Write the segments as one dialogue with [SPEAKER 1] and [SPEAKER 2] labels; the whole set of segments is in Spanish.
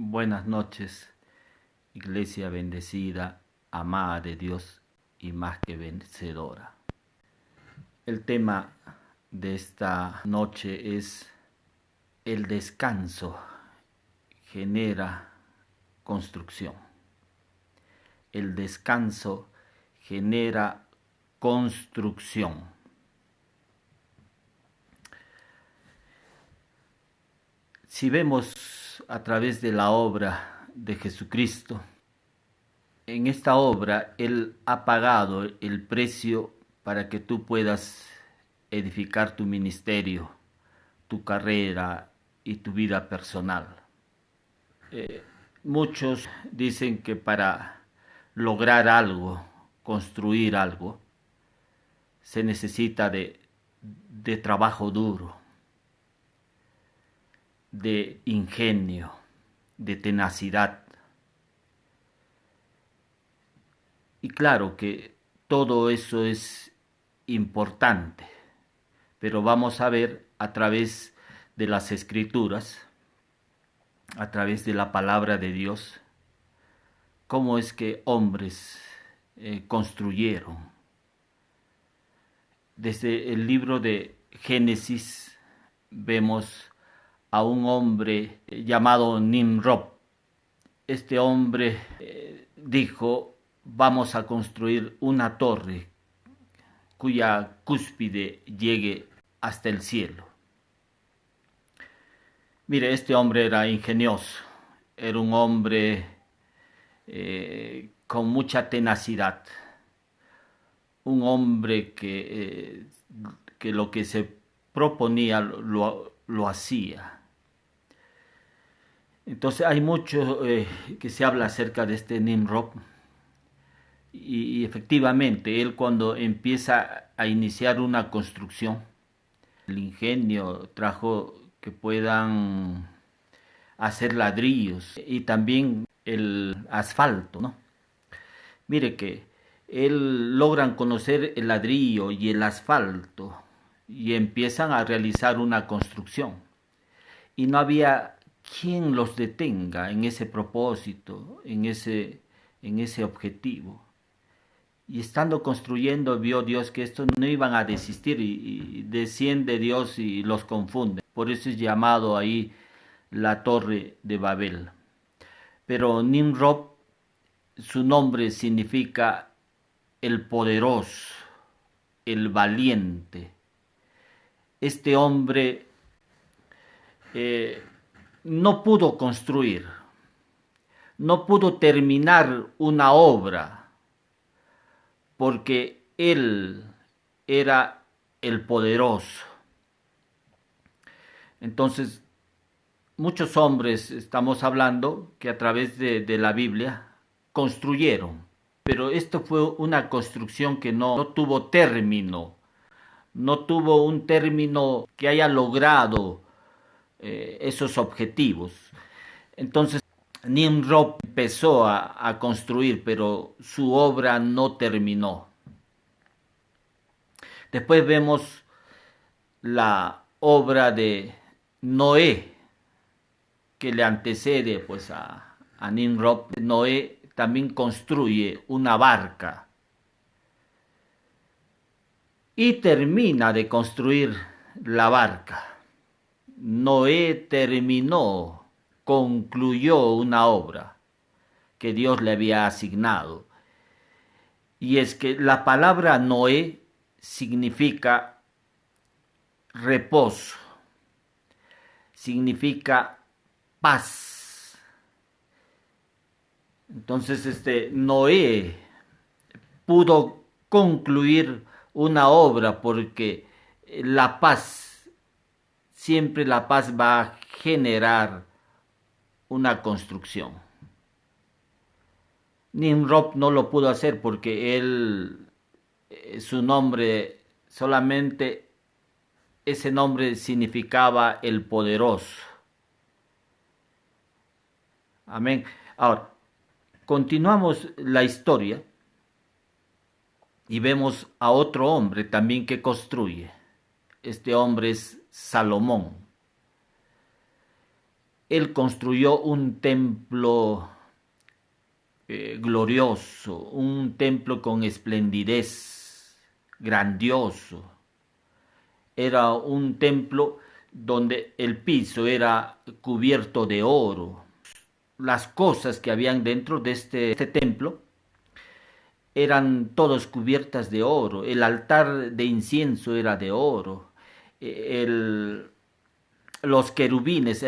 [SPEAKER 1] Buenas noches, iglesia bendecida, amada de Dios y más que vencedora. El tema de esta noche es: el descanso genera construcción. El descanso genera construcción. Si vemos a través de la obra de Jesucristo, en esta obra Él ha pagado el precio para que tú puedas edificar tu ministerio, tu carrera y tu vida personal. Muchos dicen que para lograr algo, construir algo, se necesita de trabajo duro, de ingenio, de tenacidad. Y claro que todo eso es importante, pero vamos a ver a través de las Escrituras, a través de la palabra de Dios, cómo es que hombres construyeron. Desde el libro de Génesis vemos a un hombre llamado Nimrod. Este hombre dijo: vamos a construir una torre cuya cúspide llegue hasta el cielo. Mire, este hombre era ingenioso, era un hombre con mucha tenacidad, un hombre que lo que se proponía lo hacía. Entonces hay mucho que se habla acerca de este Nimrod, y efectivamente él, cuando empieza a iniciar una construcción, el ingenio trajo que puedan hacer ladrillos y también el asfalto, ¿no? Mire que él logran conocer el ladrillo y el asfalto y empiezan a realizar una construcción. Y no había quien los detenga en ese propósito, en ese objetivo. Y estando construyendo, vio Dios que estos no iban a desistir, y desciende Dios y los confunde. Por eso es llamado ahí la Torre de Babel. Pero Nimrod, su nombre significa el poderoso, el valiente. Este hombre no pudo construir, no pudo terminar una obra, porque él era el poderoso. Entonces, muchos hombres, estamos hablando, que a través de la Biblia construyeron, pero esto fue una construcción que no tuvo término, no tuvo un término que haya logrado esos objetivos. Entonces, Nimrod empezó a construir, pero su obra no terminó. Después vemos la obra de Noé, que le antecede pues a Nimrod. Noé también construye una barca y termina de construir la barca. Noé terminó, concluyó una obra que Dios le había asignado. Y es que la palabra Noé significa reposo, significa paz. Entonces Noé pudo concluir una obra, porque la paz, siempre la paz va a generar una construcción. Nimrod no lo pudo hacer porque él, su nombre, solamente ese nombre significaba el poderoso. Amén. Ahora, continuamos la historia y vemos a otro hombre también que construye. Este hombre es Salomón. Él construyó un templo glorioso, un templo con esplendidez, grandioso. Era un templo donde el piso era cubierto de oro. Las cosas que habían dentro de este templo eran todas cubiertas de oro. El altar de incienso era de oro. El, los querubines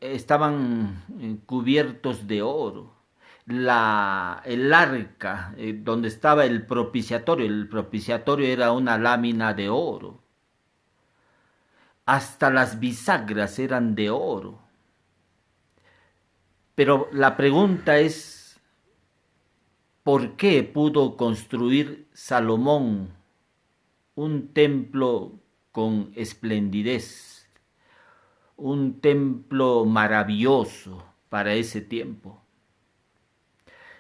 [SPEAKER 1] estaban cubiertos de oro. El arca donde estaba el propiciatorio era una lámina de oro. Hasta las bisagras eran de oro. Pero la pregunta es, ¿por qué pudo construir Salomón un templo con esplendidez, un templo maravilloso para ese tiempo?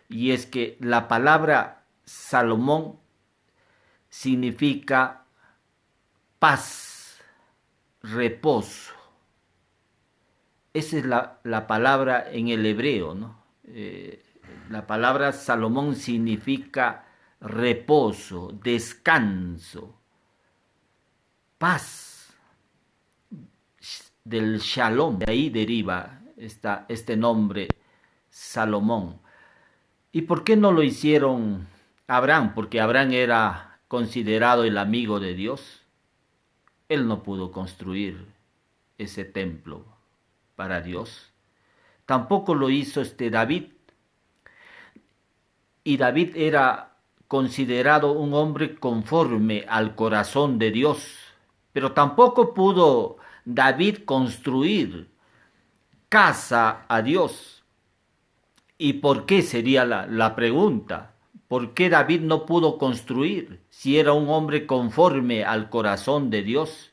[SPEAKER 1] Y es que la palabra Salomón significa paz, reposo. Esa es la palabra en el hebreo, ¿no? La palabra Salomón significa reposo, descanso, paz, del shalom. De ahí deriva este nombre Salomón. ¿Y por qué no lo hicieron Abraham? Porque Abraham era considerado el amigo de Dios. Él no pudo construir ese templo para Dios. Tampoco lo hizo David. Y David era considerado un hombre conforme al corazón de Dios. Pero tampoco pudo David construir casa a Dios. ¿Y por qué sería la pregunta? ¿Por qué David no pudo construir si era un hombre conforme al corazón de Dios?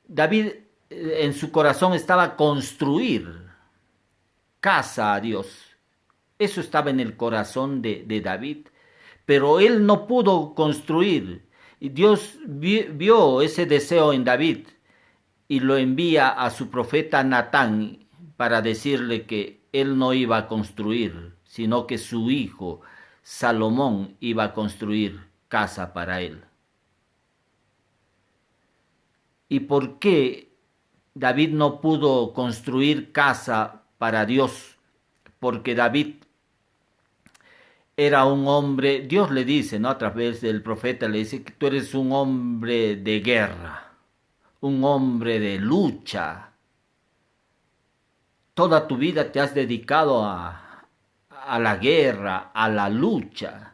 [SPEAKER 1] David en su corazón estaba construir casa a Dios. Eso estaba en el corazón de David. Pero él no pudo construir. Y Dios vio ese deseo en David y lo envía a su profeta Natán para decirle que él no iba a construir, sino que su hijo Salomón iba a construir casa para él. ¿Y por qué David no pudo construir casa para Dios? Porque David era un hombre, Dios le dice, ¿no? A través del profeta le dice que tú eres un hombre de guerra, un hombre de lucha. Toda tu vida te has dedicado a la guerra, a la lucha.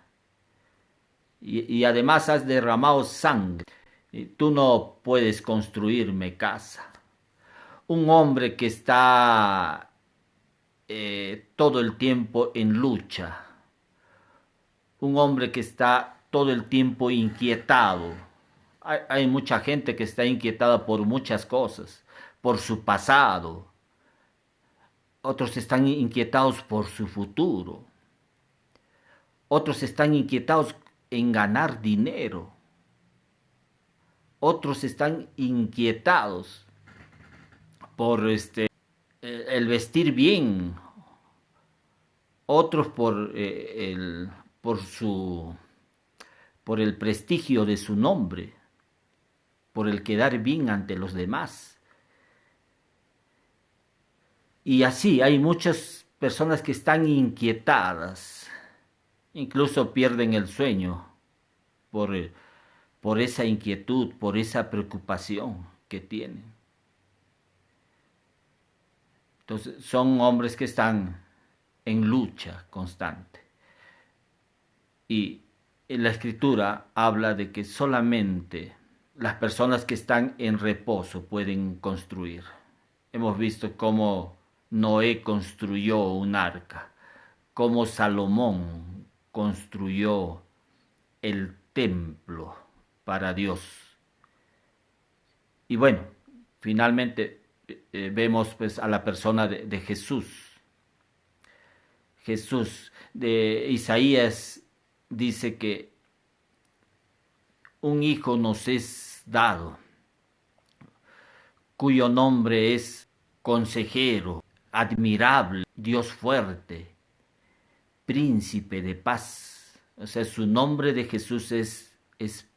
[SPEAKER 1] Y además has derramado sangre. Y tú no puedes construirme casa. Un hombre que está todo el tiempo en lucha. Un hombre que está todo el tiempo inquietado. Hay mucha gente que está inquietada por muchas cosas, por su pasado. Otros están inquietados por su futuro. Otros están inquietados en ganar dinero. Otros están inquietados por el vestir bien. Otros por el prestigio de su nombre, por el quedar bien ante los demás. Y así hay muchas personas que están inquietadas, incluso pierden el sueño por esa inquietud, por esa preocupación que tienen. Entonces son hombres que están en lucha constante. Y en la escritura habla de que solamente las personas que están en reposo pueden construir. Hemos visto cómo Noé construyó un arca, cómo Salomón construyó el templo para Dios. Y bueno, finalmente vemos pues a la persona de Jesús. Jesús, de Isaías dice que un hijo nos es dado, cuyo nombre es Consejero, admirable, Dios fuerte, príncipe de paz. O sea, su nombre de Jesús es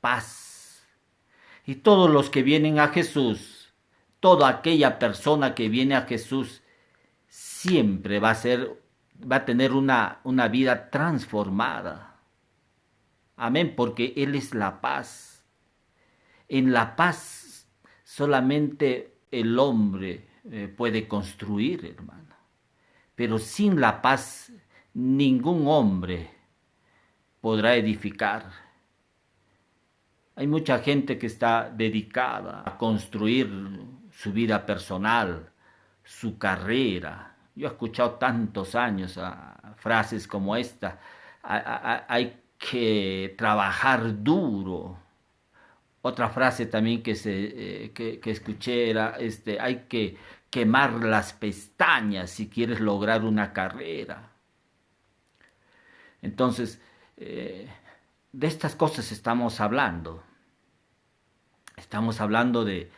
[SPEAKER 1] paz. Y todos los que vienen a Jesús, toda aquella persona que viene a Jesús, siempre va a tener una vida transformada. Amén, porque Él es la paz. En la paz solamente el hombre puede construir, hermano. Pero sin la paz ningún hombre podrá edificar. Hay mucha gente que está dedicada a construir su vida personal, su carrera. Yo he escuchado tantos años frases como esta. Hay que trabajar duro. Otra frase también que escuché era, hay que quemar las pestañas si quieres lograr una carrera. Entonces, de estas cosas estamos hablando. Estamos hablando de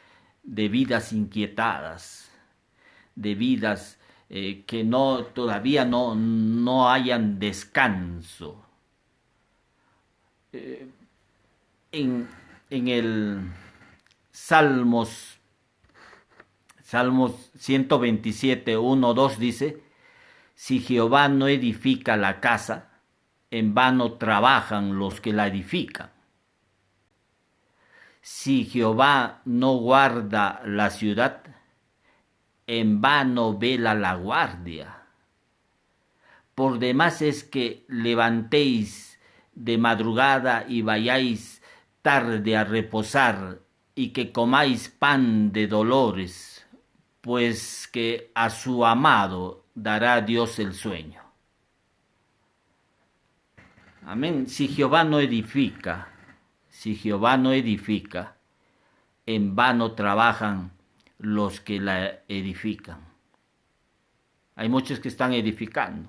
[SPEAKER 1] vidas inquietadas, de vidas que todavía no hayan descanso. En el Salmos 127, 1, 2 dice: si Jehová no edifica la casa, en vano trabajan los que la edifican. Si Jehová no guarda la ciudad, en vano vela la guardia. Por demás es que levantéis de madrugada y vayáis tarde a reposar, y que comáis pan de dolores, pues que a su amado dará Dios el sueño. Amén. Si Jehová no edifica, en vano trabajan los que la edifican. Hay muchos que están edificando,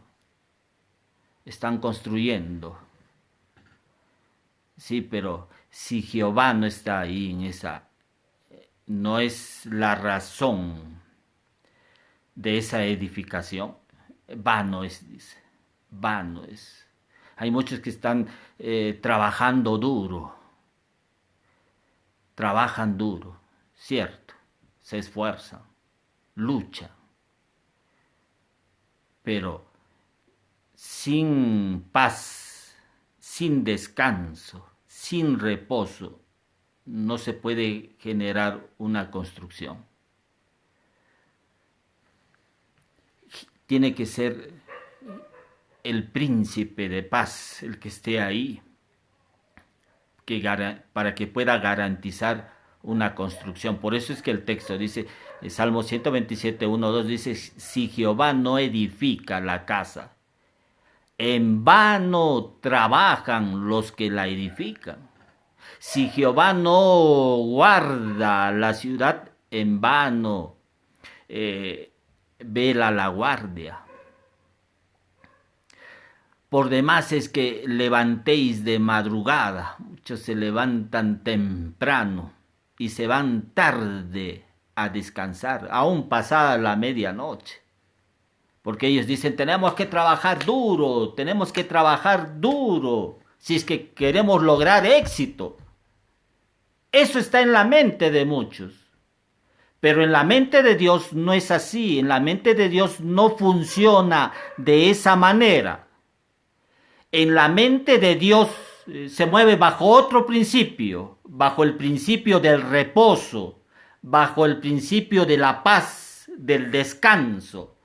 [SPEAKER 1] están construyendo. Sí, pero si Jehová no está ahí no es la razón de esa edificación, vano es, dice, vano es. Hay muchos que están trabajando duro, trabajan duro, cierto, se esfuerzan, luchan, pero sin paz, sin descanso, sin reposo, no se puede generar una construcción. Tiene que ser el príncipe de paz el que esté ahí, para que pueda garantizar una construcción. Por eso es que el texto dice, el Salmo 127, 1, 2 dice: si Jehová no edifica la casa, en vano trabajan los que la edifican. Si Jehová no guarda la ciudad, en vano vela la guardia. Por demás es que levantéis de madrugada. Muchos se levantan temprano y se van tarde a descansar, aún pasada la medianoche. Porque ellos dicen, tenemos que trabajar duro, si es que queremos lograr éxito. Eso está en la mente de muchos. Pero en la mente de Dios no es así. En la mente de Dios no funciona de esa manera. En la mente de Dios se mueve bajo otro principio, bajo el principio del reposo, bajo el principio de la paz, del descanso.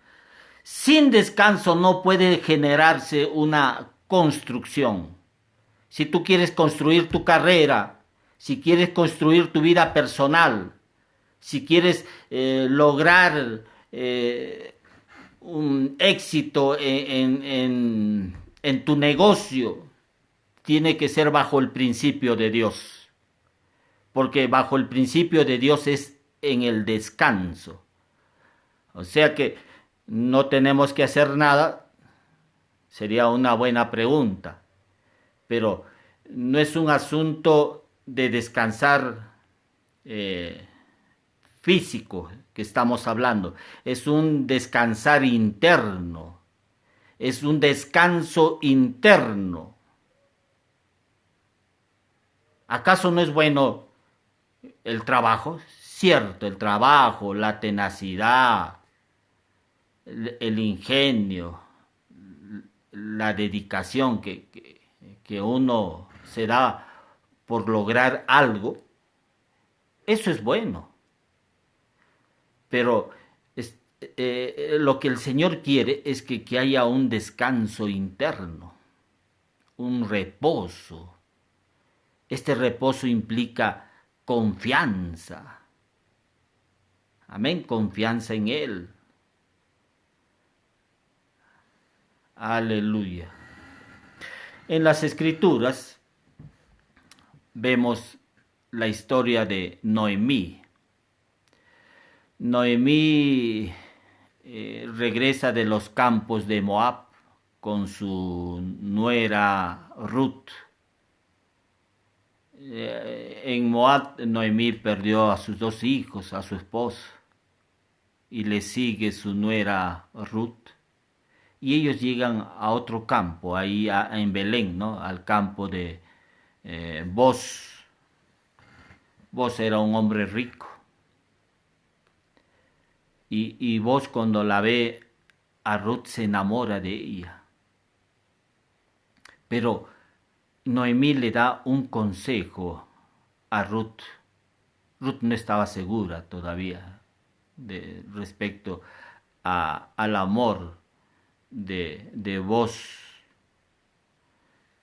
[SPEAKER 1] Sin descanso no puede generarse una construcción. Si tú quieres construir tu carrera, si quieres construir tu vida personal, si quieres lograr un éxito en tu negocio, tiene que ser bajo el principio de Dios. Porque bajo el principio de Dios es en el descanso. O sea que no tenemos que hacer nada, sería una buena pregunta. Pero no es un asunto de descansar físico que estamos hablando, es un descansar interno, es un descanso interno. ¿Acaso no es bueno el trabajo? Cierto, el trabajo, la tenacidad, el ingenio, la dedicación que uno se da por lograr algo, eso es bueno. Pero lo que el Señor quiere es que haya un descanso interno, un reposo. Este reposo implica confianza. Amén, confianza en Él. Aleluya. En las Escrituras vemos la historia de Noemí. Noemí regresa de los campos de Moab con su nuera Ruth. En Moab, Noemí perdió a sus 2 hijos, a su esposo, y le sigue su nuera Ruth. Y ellos llegan a otro campo, ahí en Belén, ¿no? Al campo de Boz. Boz era un hombre rico. Y Boz, cuando la ve a Ruth, se enamora de ella. Pero Noemí le da un consejo a Ruth. Ruth no estaba segura todavía respecto al amor de Boz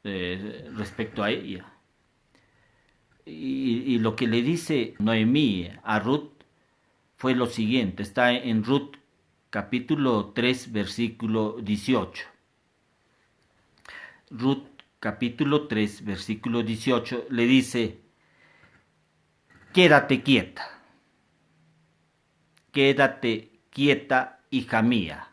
[SPEAKER 1] respecto a ella. Y lo que le dice Noemí a Ruth fue lo siguiente, está en Ruth capítulo 3 versículo 18. Ruth capítulo 3 versículo 18 le dice: quédate quieta, hija mía,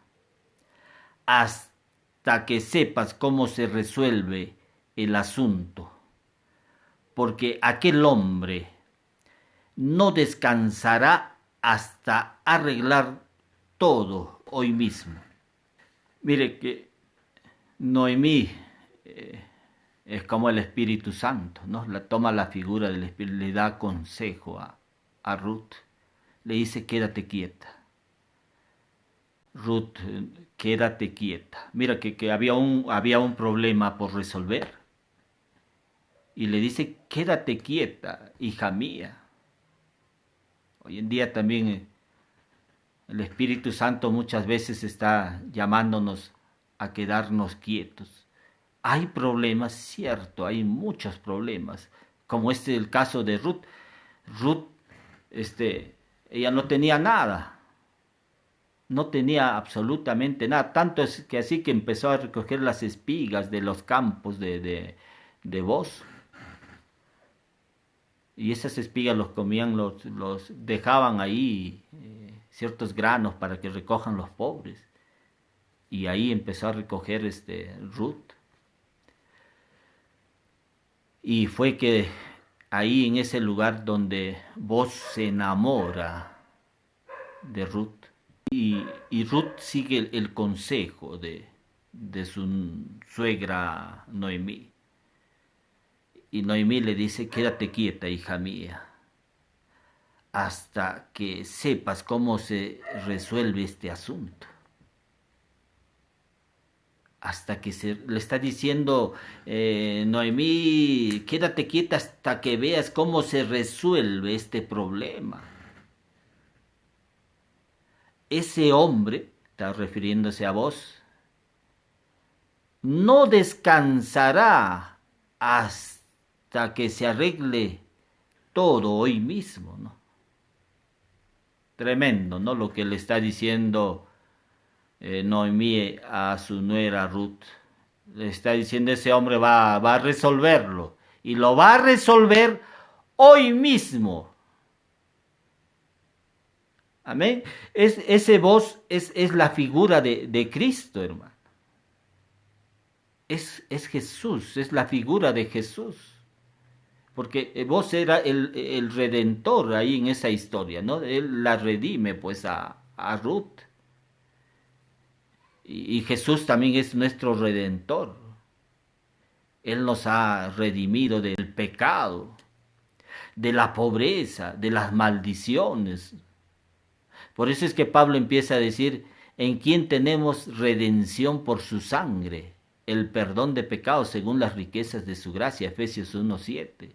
[SPEAKER 1] hasta que sepas cómo se resuelve el asunto, porque aquel hombre no descansará hasta arreglar todo hoy mismo. Mire que Noemí es como el Espíritu Santo, ¿no? Toma la figura del Espíritu, le da consejo a Ruth, le dice: quédate quieta. Ruth, quédate quieta. Mira que había un problema por resolver. Y le dice: quédate quieta, hija mía. Hoy en día también el Espíritu Santo muchas veces está llamándonos a quedarnos quietos. Hay problemas, cierto, hay muchos problemas, como el caso de Ruth. Ruth, ella no tenía nada, no tenía absolutamente nada, tanto es que así que empezó a recoger las espigas de los campos de Boz. Y esas espigas los comían, los dejaban ahí, ciertos granos para que recojan los pobres. Y ahí empezó a recoger Ruth. Y fue que ahí en ese lugar donde Boz se enamora de Ruth. Y Ruth sigue el consejo de su suegra Noemí. Y Noemí le dice: quédate quieta, hija mía, hasta que sepas cómo se resuelve este asunto. Hasta que le está diciendo Noemí: quédate quieta hasta que veas cómo se resuelve este problema. Ese hombre, está refiriéndose a vos, no descansará hasta que se arregle todo hoy mismo, ¿no? Tremendo, ¿no? Lo que le está diciendo Noemí a su nuera Ruth. Le está diciendo: ese hombre va a resolverlo, y lo va a resolver hoy mismo. Amén. Ese Boz es la figura de Cristo, hermano. Es Jesús, es la figura de Jesús. porque vos era el redentor ahí en esa historia, ¿no? Él la redime pues a Ruth. Y Jesús también es nuestro redentor. Él nos ha redimido del pecado, de la pobreza, de las maldiciones. Por eso es que Pablo empieza a decir, en quien tenemos redención por su sangre, el perdón de pecados según las riquezas de su gracia, Efesios 1:7.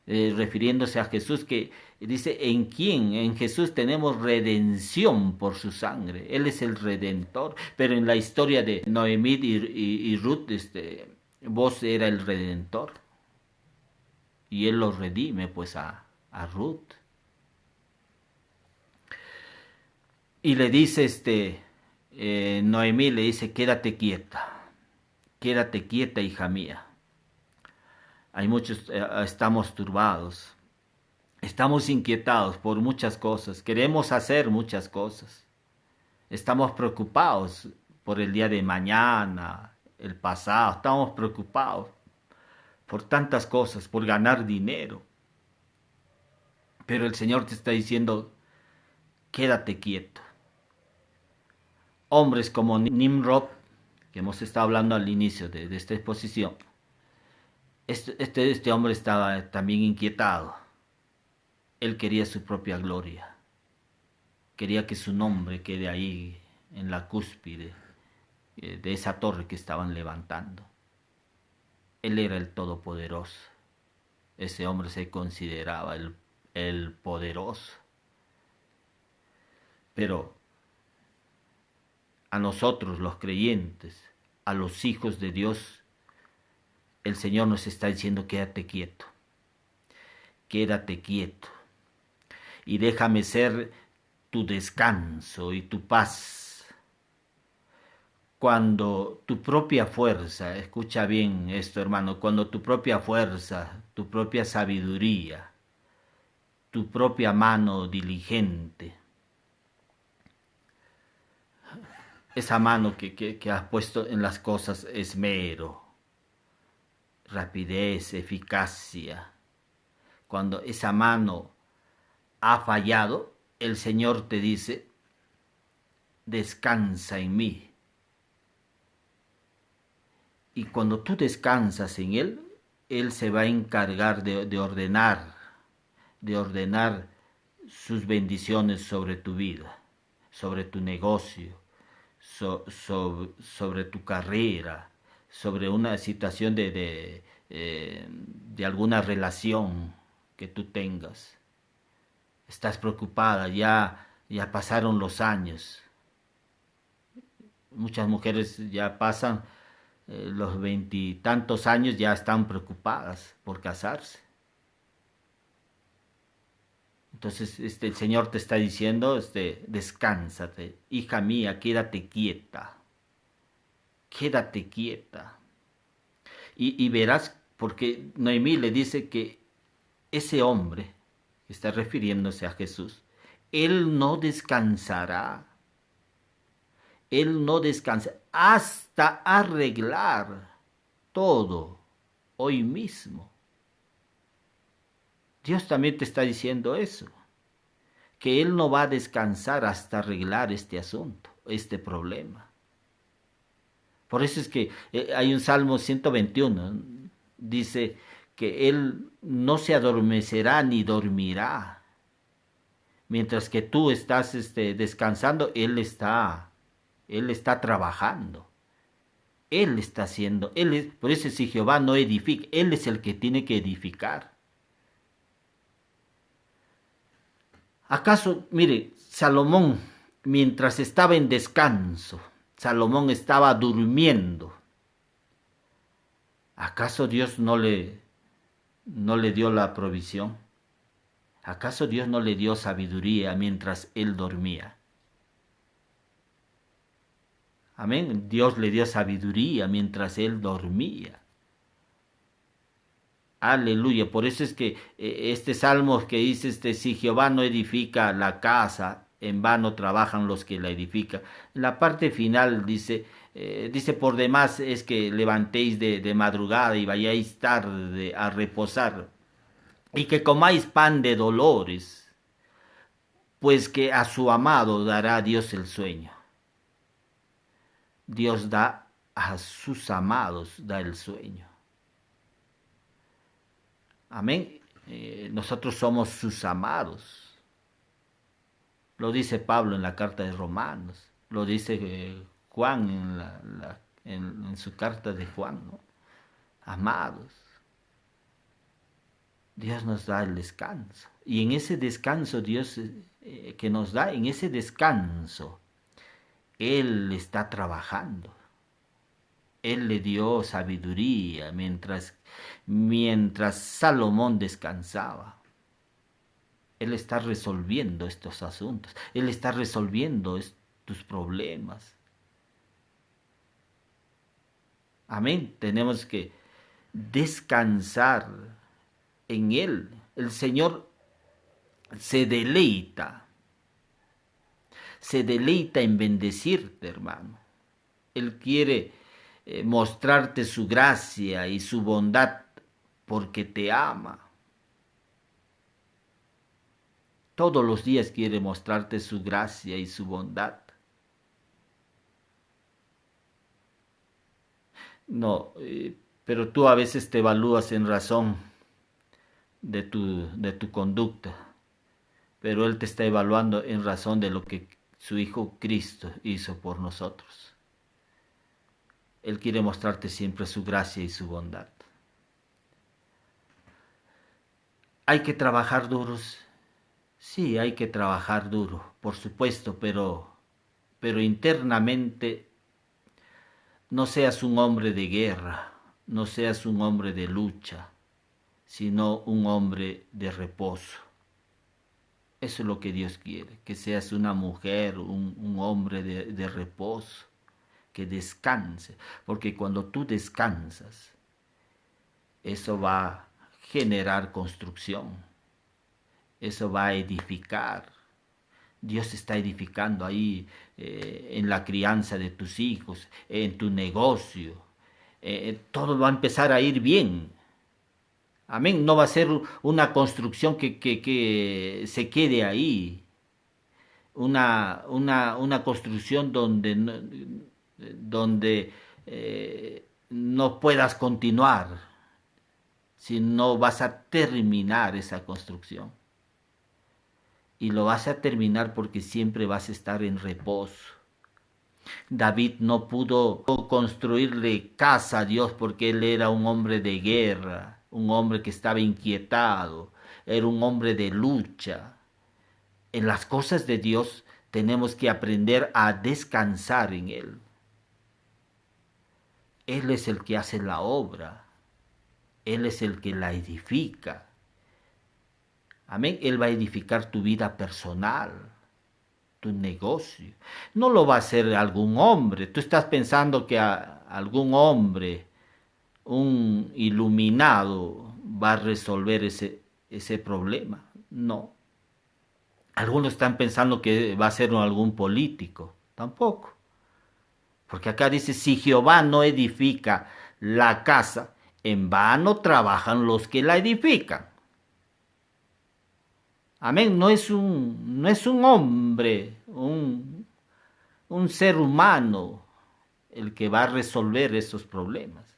[SPEAKER 1] Refiriéndose a Jesús, que dice, en quién, en Jesús tenemos redención por su sangre. Él es el redentor. Pero en la historia de Noemí y Ruth, vos era el redentor. Y él lo redime pues a Ruth. Y le dice Noemí le dice, quédate quieta, hija mía. Hay muchos, estamos turbados, estamos inquietados por muchas cosas, queremos hacer muchas cosas, estamos preocupados por el día de mañana, el pasado, estamos preocupados por tantas cosas, por ganar dinero. Pero el Señor te está diciendo, quédate quieto. Hombres como Nimrod, que hemos estado hablando al inicio de esta exposición, este hombre estaba también inquietado. Él quería su propia gloria. Quería que su nombre quede ahí en la cúspide de esa torre que estaban levantando. Él era el Todopoderoso. Ese hombre se consideraba el poderoso. Pero a nosotros los creyentes, a los hijos de Dios, el Señor nos está diciendo, quédate quieto y déjame ser tu descanso y tu paz. Cuando tu propia fuerza, escucha bien esto hermano, cuando tu propia fuerza, tu propia sabiduría, tu propia mano diligente, esa mano que has puesto en las cosas esmero, rapidez, eficacia. Cuando esa mano ha fallado, el Señor te dice, descansa en mí. Y cuando tú descansas en Él, Él se va a encargar de ordenar sus bendiciones sobre tu vida, sobre tu negocio, sobre tu carrera, sobre una situación de alguna relación que tú tengas. Estás preocupada, ya pasaron los años. Muchas mujeres ya pasan los 20 y tantos años, ya están preocupadas por casarse. Entonces el Señor te está diciendo, descánsate, hija mía, quédate quieta. Y verás, porque Noemí le dice que ese hombre, que está refiriéndose a Jesús, él no descansará hasta arreglar todo hoy mismo. Dios también te está diciendo eso, que Él no va a descansar hasta arreglar este asunto, este problema. Por eso es que hay un Salmo 121, dice que Él no se adormecerá ni dormirá. Mientras que tú estás descansando, Él está trabajando. Él está haciendo, por eso si Jehová no edifica, Él es el que tiene que edificar. ¿Acaso, mire, Salomón, mientras estaba en descanso, Salomón estaba durmiendo? ¿Acaso Dios no le dio la provisión? ¿Acaso Dios no le dio sabiduría mientras él dormía? Amén. Dios le dio sabiduría mientras él dormía. Aleluya. Por eso es que este salmo que dice, si Jehová no edifica la casa, en vano trabajan los que la edifican. En la parte final dice, por demás es que levantéis de madrugada y vayáis tarde a reposar. y que comáis pan de dolores, pues que a su amado dará Dios el sueño. Dios da a sus amados, da el sueño. Amén. Nosotros somos sus amados. Lo dice Pablo en la carta de Romanos. Lo dice Juan en su carta de Juan, ¿no? Amados. Dios nos da el descanso. Y en ese descanso Dios que nos da, en ese descanso, Él está trabajando. Él le dio sabiduría mientras Salomón descansaba. Él está resolviendo estos asuntos. Él está resolviendo tus problemas. Amén. Tenemos que descansar en Él. El Señor se deleita en bendecirte, hermano. Él quiere mostrarte su gracia y su bondad porque te ama. Todos los días quiere mostrarte su gracia y su bondad. No, pero tú a veces te evalúas en razón de tu conducta, pero Él te está evaluando en razón de lo que su Hijo Cristo hizo por nosotros. Él quiere mostrarte siempre su gracia y su bondad. ¿Hay que trabajar duros? Sí, hay que trabajar duro, por supuesto, pero internamente no seas un hombre de guerra, no seas un hombre de lucha, sino un hombre de reposo. Eso es lo que Dios quiere, que seas una mujer, un hombre de reposo, que descanse, porque cuando tú descansas, eso va a generar construcción, eso va a edificar. Dios está edificando ahí en la crianza de tus hijos, en tu negocio. Todo va a empezar a ir bien. Amén. No va a ser una construcción que se quede ahí. Una construcción donde no puedas continuar, sino vas a terminar esa construcción. Y lo vas a terminar porque siempre vas a estar en reposo. David no pudo construirle casa a Dios porque él era un hombre de guerra, un hombre que estaba inquietado, era un hombre de lucha. En las cosas de Dios tenemos que aprender a descansar en Él. Él es el que hace la obra, Él es el que la edifica. Amén. Él va a edificar tu vida personal, tu negocio. No lo va a hacer algún hombre. Tú estás pensando que algún hombre, un iluminado, va a resolver ese problema. No. Algunos están pensando que va a ser algún político. Tampoco. Porque acá dice, si Jehová no edifica la casa, en vano trabajan los que la edifican. Amén. No es un hombre, un ser humano el que va a resolver esos problemas.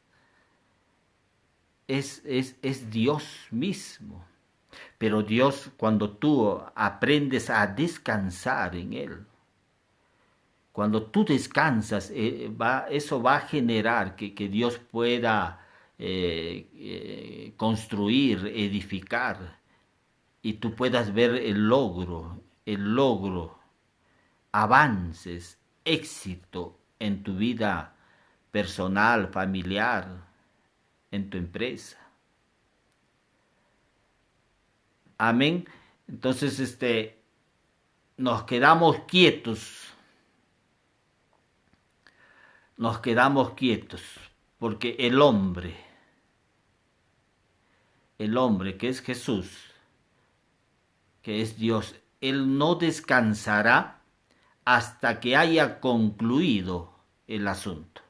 [SPEAKER 1] Es Dios mismo. Pero Dios, cuando tú aprendes a descansar en Él, cuando tú descansas, eso va a generar que Dios pueda construir, edificar, y tú puedas ver el logro, avances, éxito en tu vida personal, familiar, en tu empresa. Amén. Entonces, nos quedamos quietos. Nos quedamos quietos porque el hombre que es Jesús, que es Dios, Él no descansará hasta que haya concluido el asunto.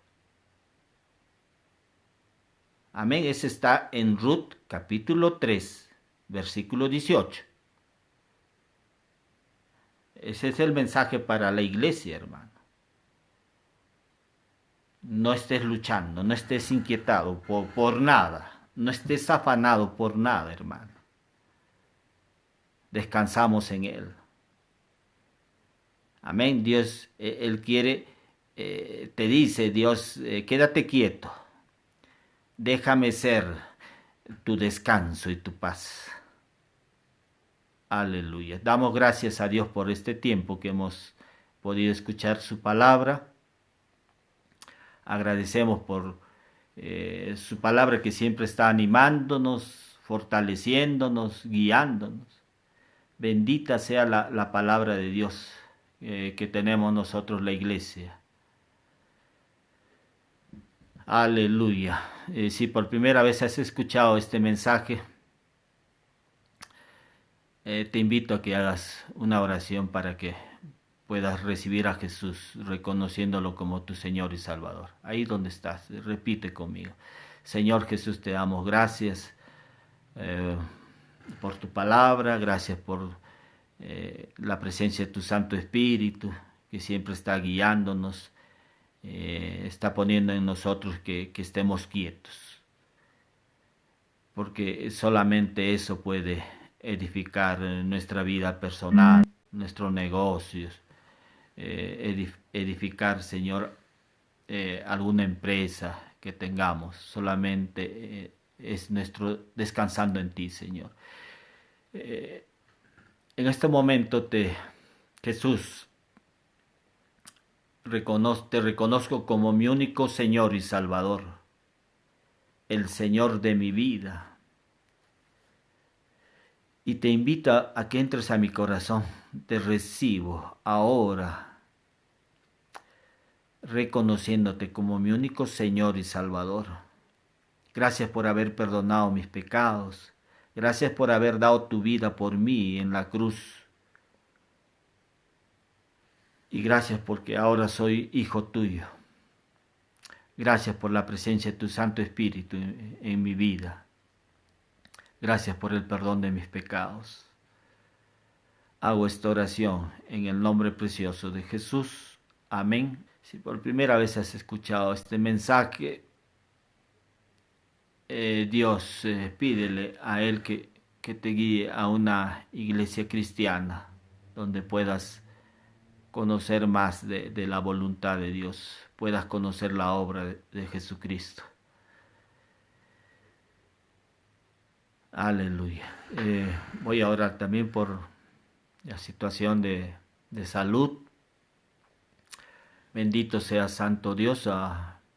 [SPEAKER 1] Amén. Ese está en Ruth capítulo 3, versículo 18. Ese es el mensaje para la iglesia, hermano. No estés luchando, no estés inquietado por nada, no estés afanado por nada, hermano. Descansamos en Él. Amén. Dios, Él quiere, te dice, Dios, quédate quieto. Déjame ser tu descanso y tu paz. Aleluya. Damos gracias a Dios por este tiempo que hemos podido escuchar su palabra. Agradecemos por su palabra que siempre está animándonos, fortaleciéndonos, guiándonos. Bendita sea la palabra de Dios que tenemos nosotros, la iglesia. Aleluya. Si por primera vez has escuchado este mensaje, te invito a que hagas una oración para que puedas recibir a Jesús reconociéndolo como tu Señor y Salvador. Ahí donde estás, repite conmigo. Señor Jesús, te damos gracias por tu palabra, gracias por la presencia de tu Santo Espíritu, que siempre está guiándonos, está poniendo en nosotros que estemos quietos, porque solamente eso puede edificar nuestra vida personal, nuestros negocios, edificar, Señor, alguna empresa que tengamos. Solamente es nuestro descansando en ti, Señor. En este momento Jesús, te reconozco como mi único Señor y Salvador, el Señor de mi vida. Y te invito a que entres a mi corazón. Te recibo ahora, reconociéndote como mi único Señor y Salvador. Gracias por haber perdonado mis pecados. Gracias por haber dado tu vida por mí en la cruz. Y gracias porque ahora soy hijo tuyo. Gracias por la presencia de tu Santo Espíritu en mi vida. Gracias por el perdón de mis pecados. Hago esta oración en el nombre precioso de Jesús. Amén. Si por primera vez has escuchado este mensaje, Dios, pídele a Él que te guíe a una iglesia cristiana donde puedas conocer más de la voluntad de Dios, puedas conocer la obra de Jesucristo. Aleluya. Voy a orar también por la situación de salud. Bendito sea Santo Dios.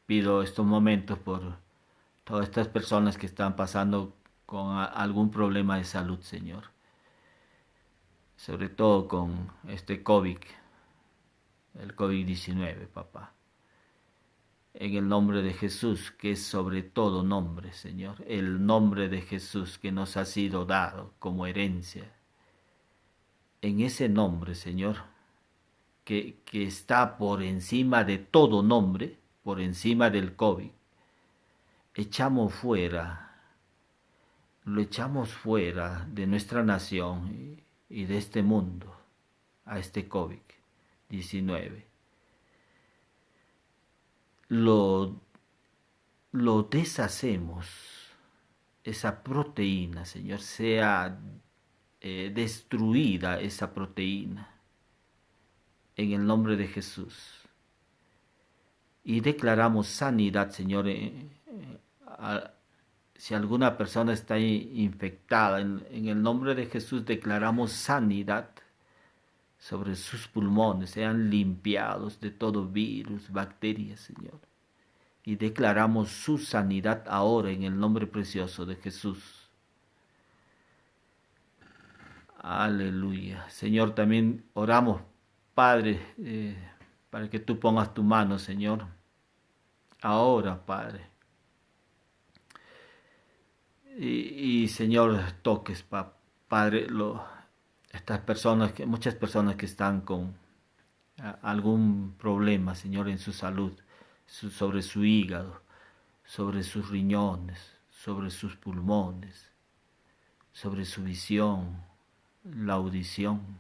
[SPEAKER 1] Pido estos momentos por todas estas personas que están pasando con algún problema de salud, Señor. Sobre todo con este COVID, el COVID-19, papá. En el nombre de Jesús, que es sobre todo nombre, Señor. El nombre de Jesús que nos ha sido dado como herencia. En ese nombre, Señor, que está por encima de todo nombre, por encima del COVID, lo echamos fuera de nuestra nación y de este mundo, a este COVID-19. Lo deshacemos, esa proteína, Señor, sea destruida esa proteína en el nombre de Jesús. Y declaramos sanidad, Señor, si alguna persona está infectada, en el nombre de Jesús declaramos sanidad sobre sus pulmones, sean limpiados de todo virus, bacterias, Señor. Y declaramos su sanidad ahora en el nombre precioso de Jesús. Aleluya. Señor, también oramos, Padre, para que tú pongas tu mano, Señor. Ahora, Padre. Y Señor, toques, Padre, estas personas, muchas personas que están con algún problema, Señor, en su salud, sobre su hígado, sobre sus riñones, sobre sus pulmones. sobre su visión, la audición,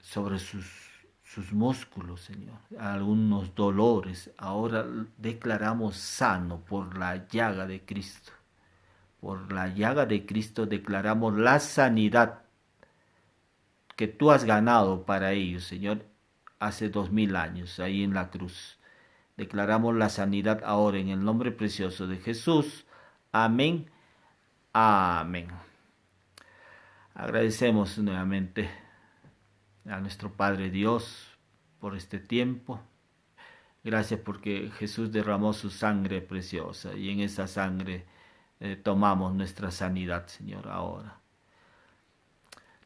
[SPEAKER 1] sobre sus músculos, Señor, algunos dolores. Ahora declaramos sano por la llaga de Cristo. Por la llaga de Cristo declaramos la sanidad que tú has ganado para ellos, Señor, hace 2000 años, ahí en la cruz. Declaramos la sanidad ahora en el nombre precioso de Jesús. Amén. Amén. Agradecemos nuevamente a nuestro Padre Dios por este tiempo. Gracias porque Jesús derramó su sangre preciosa y en esa sangre tomamos nuestra sanidad, Señor, ahora.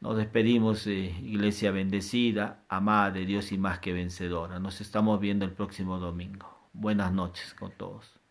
[SPEAKER 1] Nos despedimos, iglesia bendecida, amada de Dios y más que vencedora. Nos estamos viendo el próximo domingo. Buenas noches con todos.